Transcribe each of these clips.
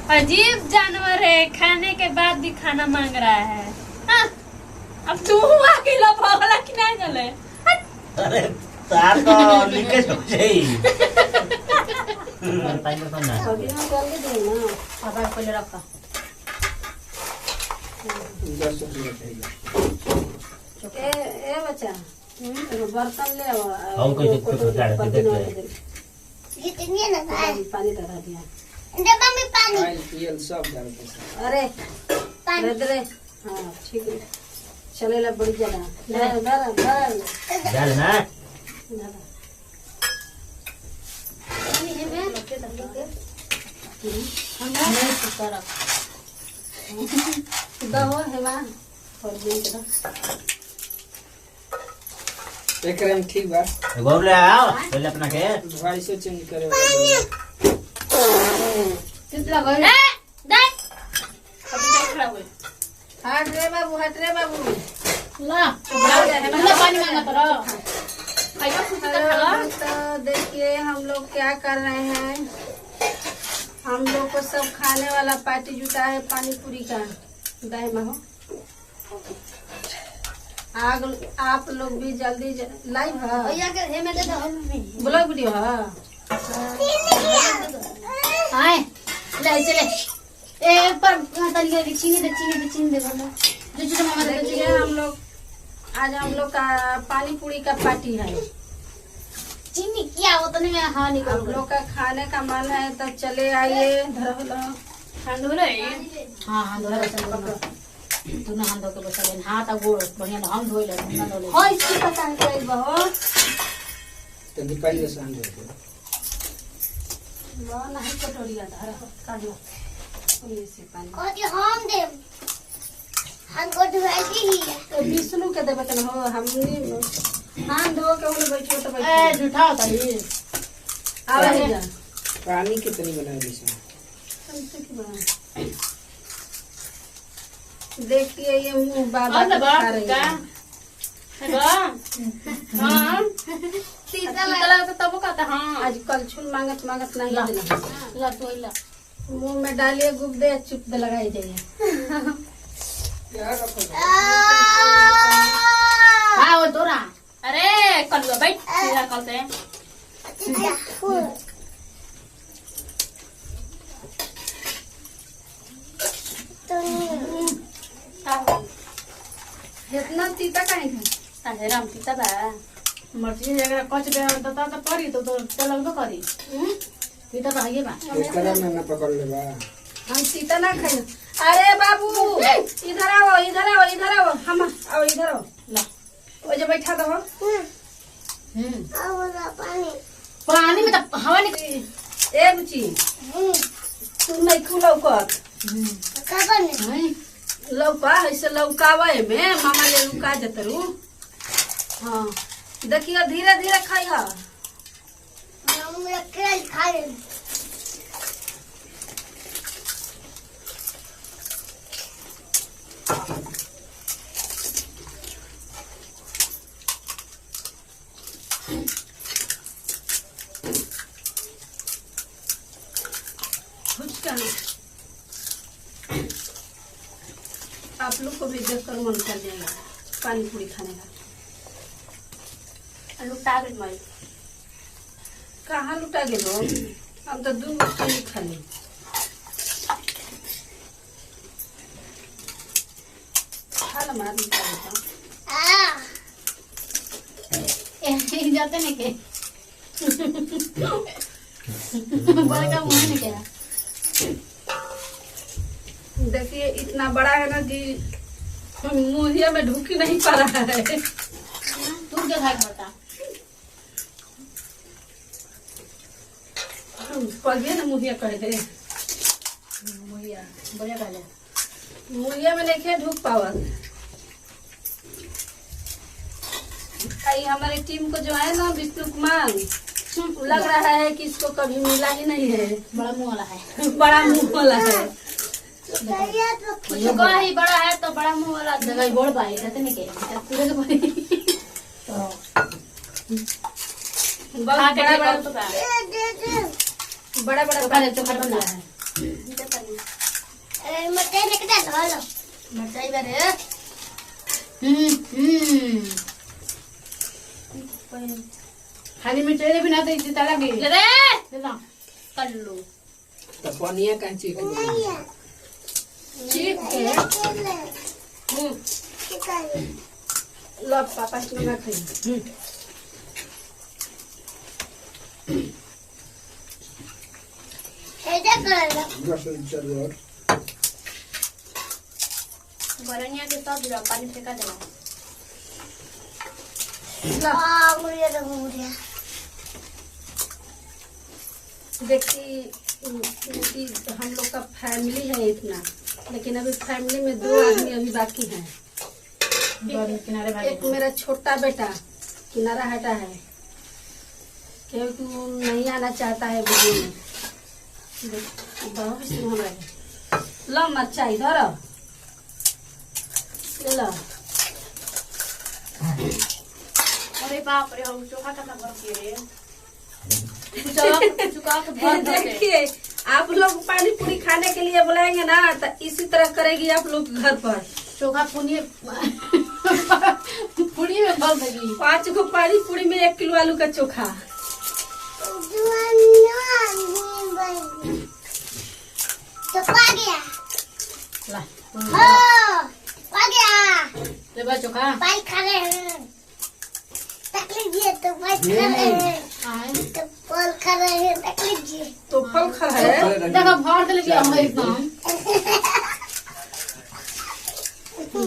अजीब जानवर है, खाने के बाद भी खाना मांग रहा है। हाँ? अब तू अकेला भगला कि नहीं गले? अरे तार को लीकेज हो जाई। टाइमर तो ना अभी हम जल्दी दे ना अब पहले रखा ए बच्चा बर्तन ले आओ हम कैसे कुछ डाल के देख ले। कितनी है ना भाई? पानी लगा दिया डब्बा में पानी। अरे पानी। दे हाँ ठीक है चलेला बड़ी जगह डाल डाल ना दहो हेवा और दिन के एकरे में ठीक बा गोर ले आओ पहले अपना के भाई से चेंज करे वाला कितना गई दे अभी तक खड़ा हुए। हट रे बाबू ला ला पानी मांगा तो रहा। खाइयो कुछ तो खा ला। तो देखिए हम लोग क्या कर रहे हैं हम लोग को सब खाने वाला पार्टी जुटा है पानी पूरी का दाई में हो आग आप लोग भी जल्दी लाइव है भैया के हे में दे दो मम्मी। ब्लॉग वीडियो है आए ले चले ए पर तनिया चीनी दे बोलो जो जो मामा दे देखिए हम लोग आज हम लोग का पानी पूरी का पार्टी है चीनी क्या वो तो नहीं मैं हाँ हम निकाल लोग का खाने का मन है तो चले आइए धरो ठंड हो रही। हाँ हाँ धरो तू ना हम धो के बसा लेन हाथ आ गोड़ बढ़िया ना हम धोई ले ना धो ले हाँ इसकी पता है कोई बहुत तो निकाल ले सान दे वो नहीं कटोरिया धरो काढ़ो ये से पानी कहती हम दे। हमको धुआई दी ही है। तो विष्णु के देबे त हो हमनी हाथ धो के उन बैठो तो ए बैठो झूठा होता है आवे जा पानी कितनी बना दी से देखिए ये मुंह बाबा और ना खा बात रही का है है बा हाँ तीता लगा तो तब कहता हाँ आज कल छुन मांगत नहीं देना ला तो ला मुंह में डालिए गुब्दे चुप दे लगाई जाइए हाँ वो तोरा अरे कल बैठ सीधा कल से इतना तीता काहे है अरे राम सीता बा मर्जी अगर कच दे तो पड़ी तो चलबो करी सीता बा ये बा एकरा में ना पकड़ ले बा हम सीता ना खाई अरे बाबू इधर आओ हम आओ इधर आओ ला वो जो बैठा दो अब वाला पानी। पानी में तो हवा निकली ए बुची तू नहीं खुलो कर कब ने? लौका ऐसे लौकावे में मामा ले लुका जतरू हाँ देखियो धीरे धीरे खाइया हम रखे खाए। फुचका आप लोग को भी देखकर मन कर जाएगा पानी पूरी खाने का लुटा गई मैं कहाँ लुटा गेलो हम तो 2 रोटी खाली खाला मार लुटा देता जाते नहीं के बड़का मुंह नहीं क्या देखिए इतना बड़ा है ना कि मुंहिया में ढूकी नहीं पा रहा है तू क्या खाए बता पलिए ना मुहिया कह दे मुहिया बढ़िया कहले मुहिया में नहीं ढूक पावल आई हमारी टीम को जो है ना विष्णु कुमार लग रहा है कि इसको कभी मिला ही नहीं है बड़ा मुंह वाला है बड़ा मुंह वाला है जो का ही बड़ा है तो बड़ा मुंह वाला जगह बोल पाए रहते नहीं के पूरे के पड़ी बहुत खा के बड़ा देखो तो का बड़ा बड़ा तो पानी चोखा बना है है मटर निकटा लो मिर्चाई बारे खाली मिर्चाई बिना तो इसी तरह की ले रे कल्लू तो पनिया कहाँ चीख ठीक है लो पापा इसमें ना खाइए ऐसा कर लो बरनिया के साथ जरा पानी फेंका देना मुड़िया तो मुड़िया देखिए हम लोग का फैमिली है इतना, लेकिन अभी फैमिली में 2 आदमी अभी बाकी हैं। किनारे भाग एक मेरा छोटा बेटा किनारा हटा है क्योंकि वो नहीं आना चाहता है वीडियो में। बहुत इसमें हमारे लो मरचा इधर ले लो। अरे बाप रे हम चोखा का भर के रे चुका के भर दे देखिए आप लोग पानी पूरी खाने के लिए बुलाएंगे ना तो इसी तरह करेगी आप लोग घर पर। चोखा पूरी पूरी में भर देगी 5 को पानी पूरी में 1 किलो आलू का चोखा। तो पा गया ला पा गया ले बा चोखा पाई खा रहे हैं तक लीजिए तो पाई खा रहे हैं आए तो फल खा रहे हैं तक लीजिए तो फल खा है देखो भर दे लगी हम एकदम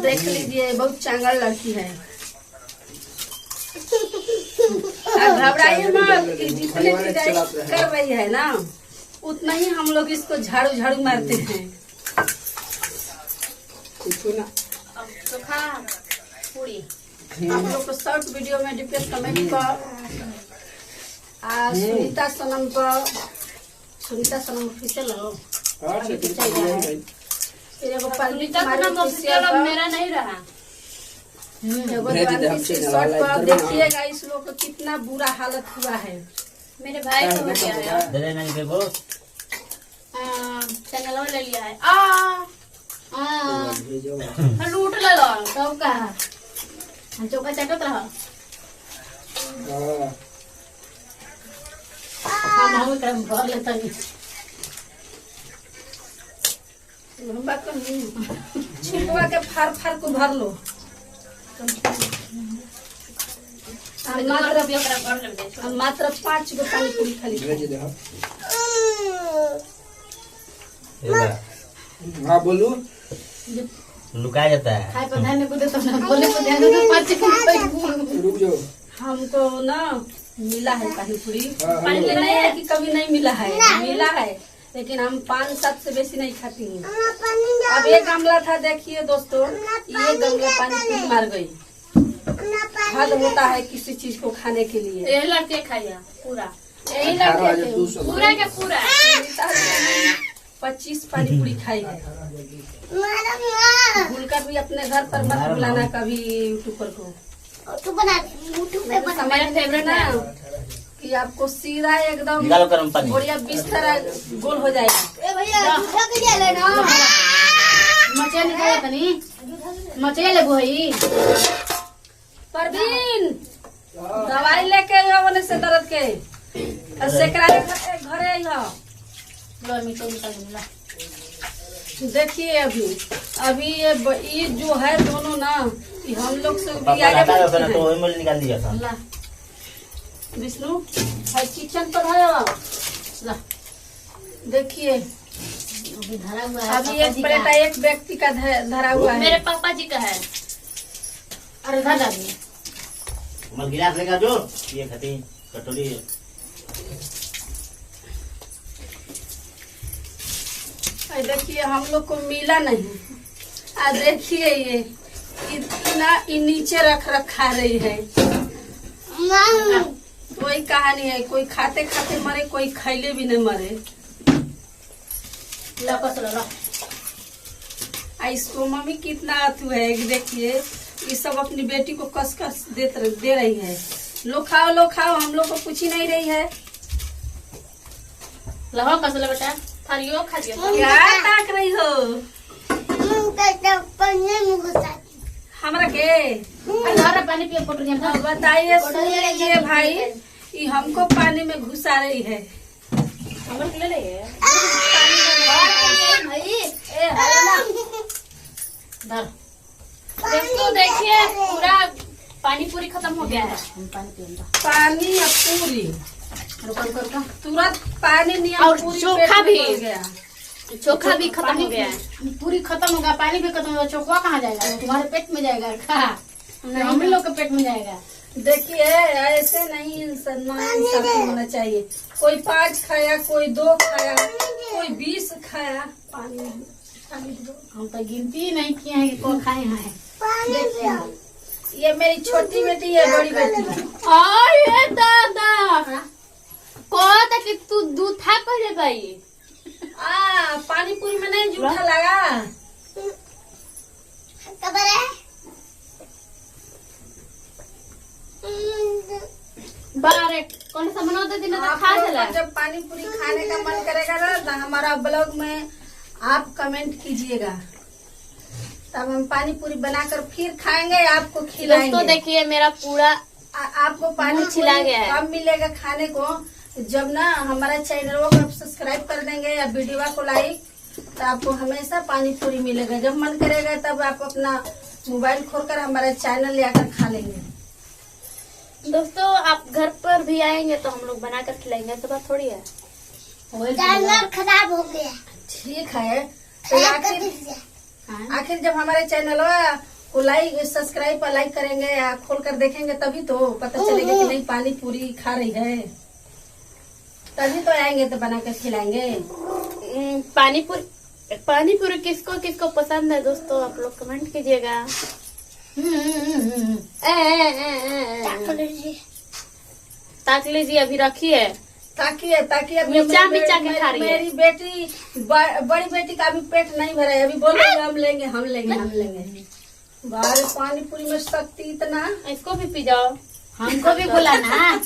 देख लीजिए बहुत चांगल लड़की है। घबराइए मत कि जितने चिड़ाई कर रही है ना उतना ही हम लोग इसको झाड़ू झाड़ू मारते हैं। अब चोखा पूरी आप लोग को शॉर्ट वीडियो में डिपेंड कमेंट पर सुनीता सनम ऑफिशियल हो सुनीता का नाम ऑफिशियल अब मेरा नहीं रहा देखिएगा इस लोग को कितना बुरा हालत हुआ है। मेरे भाई को हो गया है दे नहीं के बोल चैनल ले लिया है लूट ले लो तब का हम चौका चटत रहा हम करम भर लेता नहीं छिपवा के फार फार को भर लो। मात्र 5 गो पानी पूरी खाली हाँ बोलू लुका जाता है खाए पर ध्यान को देता ना बोले पर ध्यान दो 5 रुक जाओ। हमको ना मिला है पानी पूरी हाँ, पानी नहीं है कि कभी नहीं मिला है मिला है लेकिन हम 5-7 से बेसी नहीं खाती हूँ। अब ये गमला था देखिए दोस्तों ये गमला पानी पूरी मार गई। हद होता है किसी चीज को खाने के लिए। ये लड़के खाया पूरा यही लड़के थे पूरा के पूरा 25 पानी पूरी खाई है। भूलकर भी अपने घर पर मत बुलाना कभी यूट्यूबर को। तू बना यूट्यूब पे बना मेरा फेवरेट ना है कि आपको सीधा एकदम निकालो गरम पानी बढ़िया बिस्तर गोल हो जाएगा। ए भैया दूसरा के लिए लेना मचे निकाला तनी मचे ले भाई परवीन दवाई लेके आने से दर्द के सेकरा घरे आइयो। लो मीठा निकाल ला देखिए अभी ये जो है दोनों ना ये हम लोग से भी पापा आगे लगा दो बढ़ते ना तो हैं। वही में निकाल दिया था ला विष्णु भाई किचन पर है ला देखिए अभी धरा हुआ है अभी एक प्लेट एक व्यक्ति का धरा हुआ है। मेरे पापा जी का है अरे धरा भी मैं गिलास लेगा जो ये खाती कटोरी देखिए हम लोग को मिला नहीं। देखिए ये इतना नीचे रख खा रही है। कोई कहानी है कोई खाते खाते मरे कोई खैले भी नहीं मरे। ला कस ला इसको मम्मी कितना अथु है देखिए ये सब अपनी बेटी को कस कस दे रही है। लो खाओ हम लोग को कुछ ही नहीं रही है। ला कस ला बेटा हरियो खा लियो। क्या ताक रही हो पन्ने में घुसा हमरा के? घर पानी पियो कोटरी में। अब बताइए सुन लीजिए भाई, ये हमको पानी में घुसा रही है। हमर के ले ले भाई। ए हेलो ना, धर। दोस्तों देखिए पूरा पानी पूरी खत्म हो गया है। पानी पियो पानी और पूरी रुको। तुरंत पानी नहीं और पूरी चोखा पेट में भी। घुस गया। चोखा भी खत्म हो गया है। पूरी खत्म होगा, पानी भी खत्म होगा, चोखा कहाँ जाएगा? तुम्हारे पेट में जाएगा खा, हम लोग के पेट में जाएगा। देखिए ऐसे नहीं इंसाफ होना चाहिए। कोई 5 खाया, कोई 2 खाया, कोई 20 खाया। पानी हम तो गिनती नहीं किए हैं कि कौन खाए हैं। ये मेरी छोटी बेटी है, बड़ी बेटी। आये दादा कौन था कि तू दूध था पहले भाई? पानी पूरी में नहीं जूठा लगा। खबर है बारे कौन सा बना दे दिन तो खा आप लोग चला। को जब पानी पूरी खाने का मन करेगा ना तो हमारा ब्लॉग में आप कमेंट कीजिएगा, तब हम पानी पूरी बनाकर फिर खाएंगे, आपको खिलाएंगे। दोस्तों देखिए मेरा पूरा आपको पानी मुंह छिला पूरी गया है। कब मिलेगा खाने को? जब ना हमारा चैनल को आप सब्सक्राइब कर देंगे या वीडियो को लाइक, तो आपको हमेशा पानी पूरी मिलेगा। जब मन करेगा तब आप अपना मोबाइल खोलकर हमारा चैनल ले आकर खा लेंगे। दोस्तों आप घर पर भी आएंगे तो हम लोग बनाकर खिलाएंगे, तो बात थोड़ी है। जानवर खराब हो गया। ठीक है, तो खराब कर आखिर दीजिए। आखिर जब हमारे चैनल को लाइक सब्सक्राइब और लाइक करेंगे या खोल कर देखेंगे तभी तो पता चलेगा कि नहीं पानी पूरी खा रही है, तभी तो आएंगे तो बना कर खिलाएंगे। पानी पूरी किसको किसको पसंद है दोस्तों, आप लोग कमेंट कीजिएगा। ताक लीजिए, अभी रखिए। ताकि अभी मिर्चा के खा रही है। मेरी बेटी बड़ी बेटी का अभी पेट नहीं भरा है, अभी बोल रही है हम लेंगे। बाहर पानी पूरी में शक्ति इतना। इसको भी पी जाओ। हमको भी बोला ना,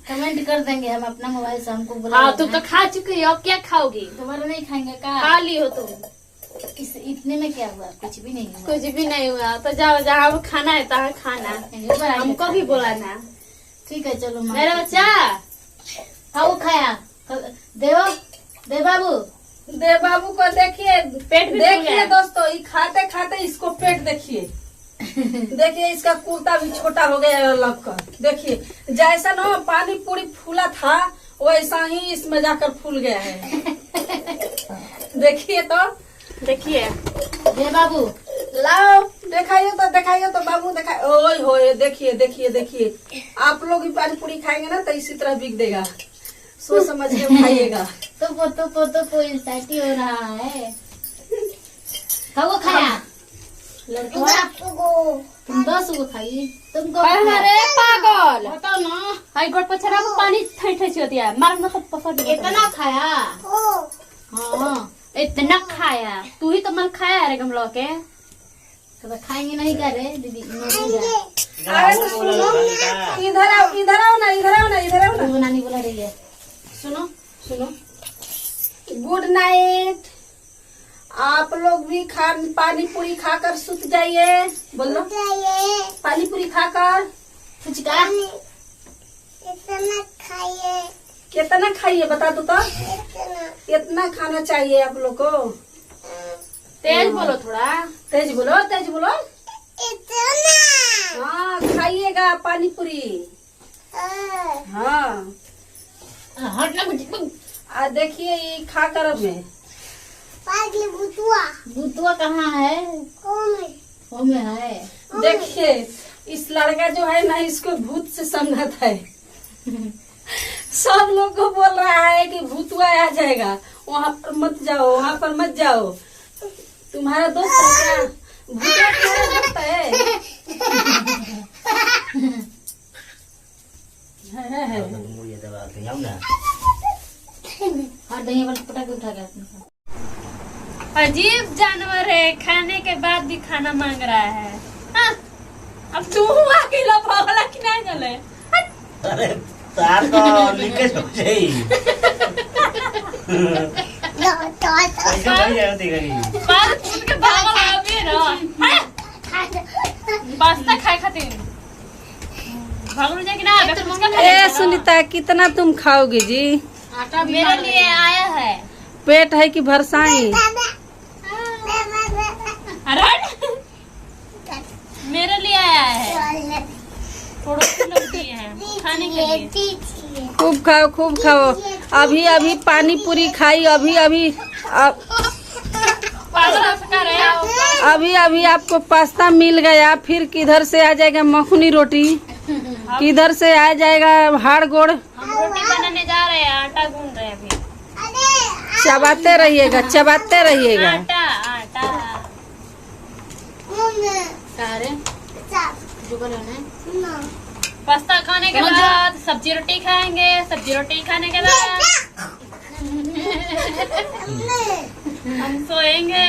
कमेंट कर देंगे हम अपना मोबाइल से, हमको बोला। हाँ तुम तो खा चुकी हो, अब क्या खाओगी? दोबारा नहीं खाएंगे का? खा ली हो तुम। इतने में क्या हुआ? कुछ भी नहीं हुआ। कुछ भी नहीं हुआ तो जाओ, जहाँ खाना है तहाँ खाना। हमको भी बोला ना। ठीक है चलो। मेरा बच्चा हाँ वो खाया। देव बाबू को देखिए, पेट भी फूल देखिए गया। दोस्तों, ये खाते खाते इसको पेट देखिए। देखिए इसका कुर्ता भी छोटा हो गया है लगकर। देखिए जैसा ना पानी पूरी फूला था वैसा ही इसमें जाकर फूल गया है। देखिए तो देखिए देव बाबू लाओ दिखाइए तो बाबू दिखाए। ओए होए देखिए आप लोग भी पानी पूरी खाएंगे ना तो इसी तरह बिक देगा, सोच समझ के खाइएगा। तो पोतो इंसाइटी हो रहा है। हाँ वो खाया लड़का। तुम 10 गो खाई, तुमको अरे पागल बताओ ना। हाई गोड़ पछरा में पानी ठै छियोती है, मार में तो पकड़ इतना खाया? हाँ इतना खाया। तू ही तो मन खाया है रे गमलो के। तो खाएंगे नहीं क्या रे दीदी? अरे तो सुनो, इधर आओ ना। वो नानी बोला रही है। सुनो गुड नाइट। आप लोग भी पानी पूरी खाकर सुत जाइए। बोलो पानी पूरी खाकर फुचका इतना खाइए, कितना खाइए बता दो तो। इतना इतना खाना चाहिए आप लोग को। तेज बोलो थोड़ा। तेज बोलो। इतना। हाँ खाइएगा पानी पूरी। हाँ हट ना बुच्ची। देखिए ये खाकर अब में पागल बुतुआ बुतुआ कहाँ है? कौन में है। देखिए इस लड़का जो है ना, इसको भूत से संगत है। सब लोग को बोल रहा है कि भूतुआ आ जाएगा, वहाँ पर मत जाओ। तुम्हारा दोस्त है क्या? भूतुआ तुम्हारा दोस्त है? मुझे दबा के जाऊँ ना। हट दही वाला पटाखे उठा के अपने। अजीब जानवर है, खाने के बाद भी खाना मांग रहा है। हाँ? अब तू अकेला भगला कि नहीं चले? अरे तार तो लीकेज हो जाई। ऐसे भाई जाती गई पर उनके भागल अभी ना पास्ता खाए खातिर भागल जाए कि ना बेटा मुझका खा ए लेते ना। सुनीता कितना तुम खाओगी जी? आटा भी मेरे लिए आया है। पेट है कि भरसाई? अरे मेरे लिए आया है, थोड़ा सा लोग दिए हैं खाने के लिए। खूब खाओ खूब खाओ। अभी अभी पानी पूरी खाई, अभी अभी पागल हो सका रहे अभी अभी आपको पास्ता मिल गया, फिर किधर से आ जाएगा मखनी रोटी, किधर से आ जाएगा हाड़ गोड़। हम रोटी बनाने जा रहे हैं, आटा गूंद रहे हैं अभी। चबाते रहिएगा चबाते रहिएगा। आटा आटा क्या रे जो कर रहे हैं पास्ता खाने के बाद सब्जी रोटी खाएंगे, सब्जी रोटी खाने के बाद हम सोएंगे।